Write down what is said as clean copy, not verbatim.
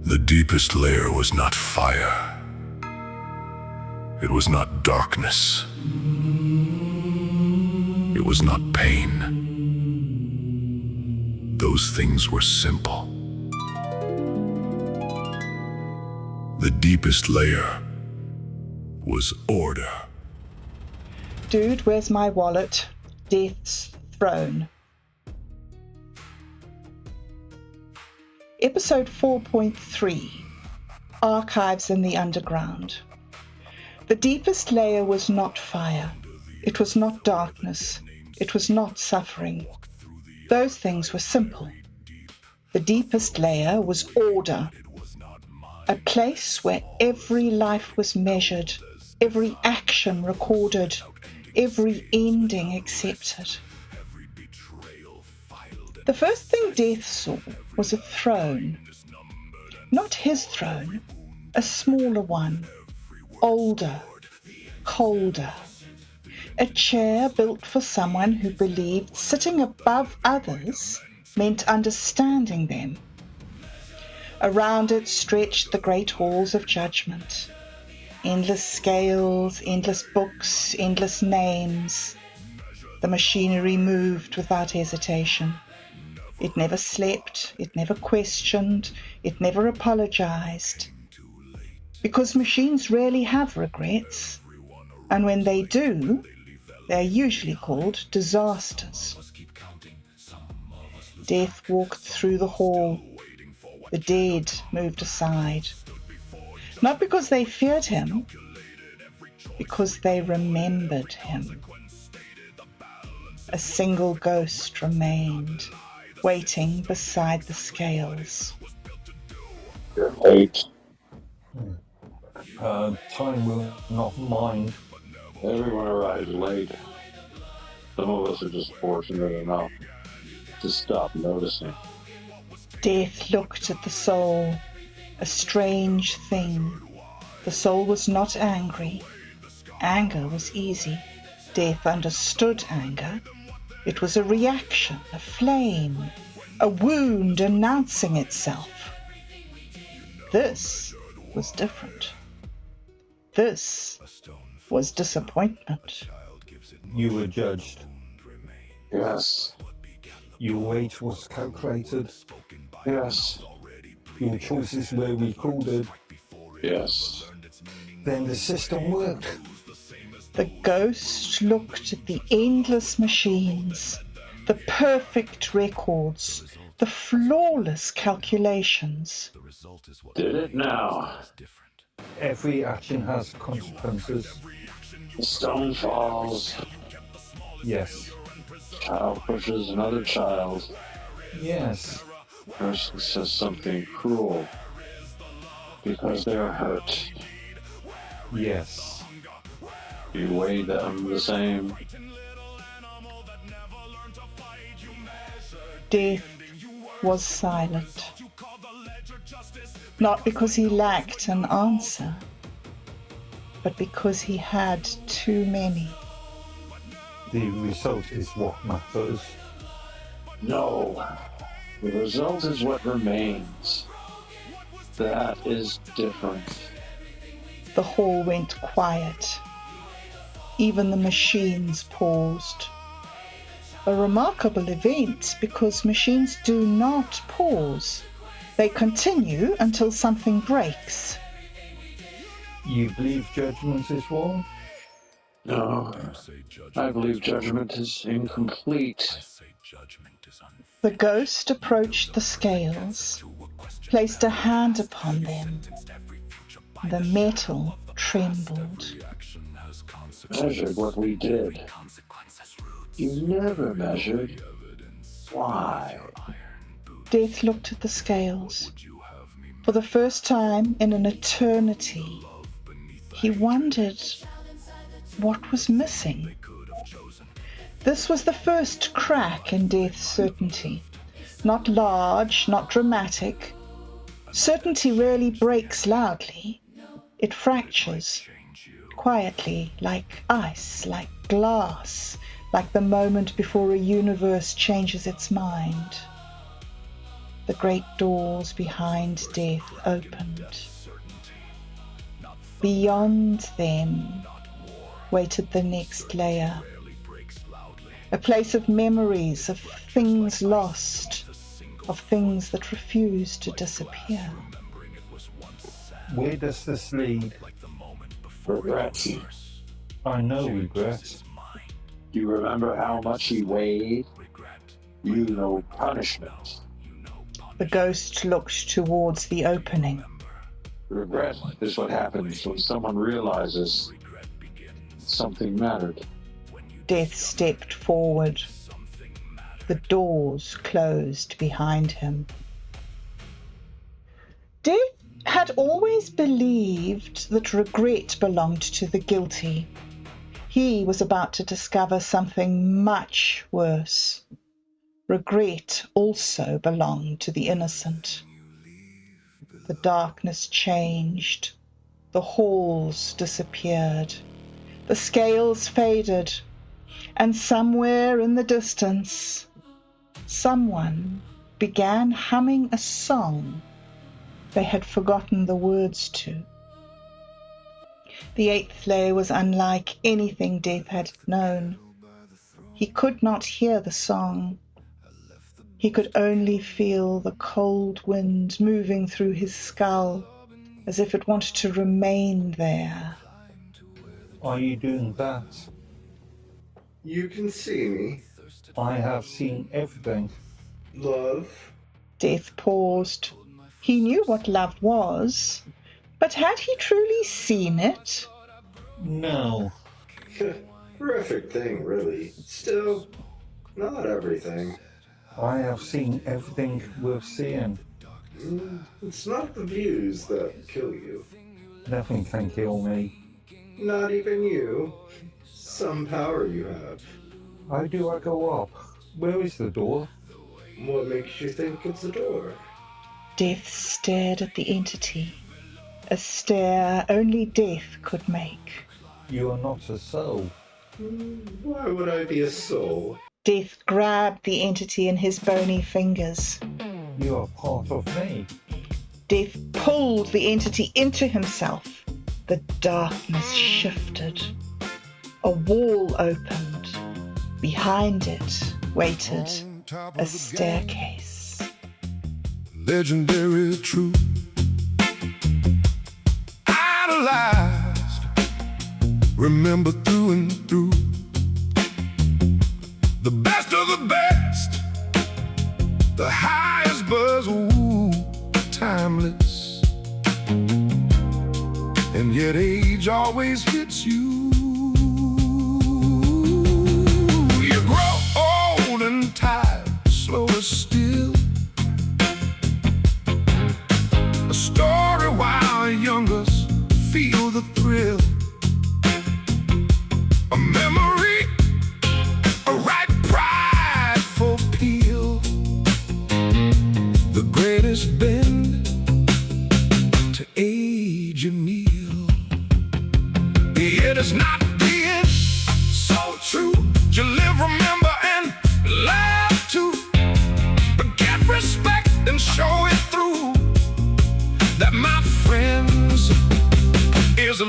The deepest layer was not fire. It was not darkness. It was not pain. Those things were simple. The deepest layer was order. Dude, where's my wallet? Death's throne. Episode 4.3, Archives in the Underground. The deepest layer was not fire. It was not darkness. It was not suffering. Those things were simple. The deepest layer was order. A place where every life was measured, every action recorded, every ending accepted. The first thing Death saw was a throne. Not his throne, a smaller one, older, colder. A chair built for someone who believed sitting above others meant understanding them. Around it stretched the great halls of judgment. Endless scales, endless books, endless names. The machinery moved without hesitation. It never slept, it never questioned, it never apologized. Because machines rarely have regrets, and when they do, they are usually called disasters. Death walked through the hall. The dead moved aside. Not because they feared him, because they remembered him. A single ghost remained, waiting beside the scales. You're late. Time will not mind. Everyone arrives late. Some of us are just fortunate enough to stop noticing. Death looked at the soul, a strange thing. The soul was not angry. Anger was easy. Death understood anger. It was a reaction, a flame, a wound announcing itself. This was different. This was disappointment. You were judged. Yes. Your weight was calculated. Yes. Your choices were recorded. Yes. Then the system worked. The ghost looked at the endless machines, the perfect records, the flawless calculations. Did it now. Every action has consequences. The stone falls. Yes. Child pushes another child. Yes. Person says something cruel because they're hurt. Yes. You weigh them the same. Death was silent. Not because he lacked an answer, but because he had too many. The result is what matters. No. The result is what remains. That is different. The hall went quiet. Even the machines paused. A remarkable event, because machines do not pause. They continue until something breaks. You believe judgment is wrong? No. I believe judgment is incomplete. The ghost approached the scales, placed a hand upon them. The metal trembled. Measured what we did. You never measured. Why? Death looked at the scales. For the first time in an eternity, he wondered what was missing. This was the first crack in Death's certainty. Not large, not dramatic. Certainty rarely breaks loudly. It fractures, quietly, like ice, like glass, like the moment before a universe changes its mind. The great doors behind death opened. Beyond them waited the next layer, a place of memories, of things lost, of things that refused to disappear. Where does this lead? Regrets. I know regret. Do you remember how much he weighed? You know punishment. The ghost looked towards the opening. Regret is what happens when someone realizes something mattered. Death stepped forward. The doors closed behind him. Death had always believed that regret belonged to the guilty. He was about to discover something much worse. Regret also belonged to the innocent. The darkness changed. The halls disappeared. The scales faded. And somewhere in the distance, someone began humming a song they had forgotten the words to. The eighth layer was unlike anything Death had known. He could not hear the song. He could only feel the cold wind moving through his skull, as if it wanted to remain there. Are you doing that? You can see me. I have seen everything. Love. Death paused. He knew what love was, but had he truly seen it? No. Perfect thing, really. Still, not everything. I have seen everything worth seeing. It's not the views that kill you. Nothing can kill me. Not even you. Some power you have. How do I go up? Where is the door? What makes you think it's a door? Death stared at the entity, a stare only death could make. You are not a soul. Why would I be a soul? Death grabbed the entity in his bony fingers. You are part of me. Death pulled the entity into himself. The darkness shifted. A wall opened. Behind it waited a staircase. Legendary truth, idolized, remember through and through. The best of the best, the highest buzz, ooh, timeless. And yet age always hits you. You grow old and tired, slower still. A story while youngers feel the thrill. A memory, a right prideful peel. The greatest bend to age and kneel. It is not the end, so true. You live, remember, and laugh too. But get respect and show it through. That, my friends, is a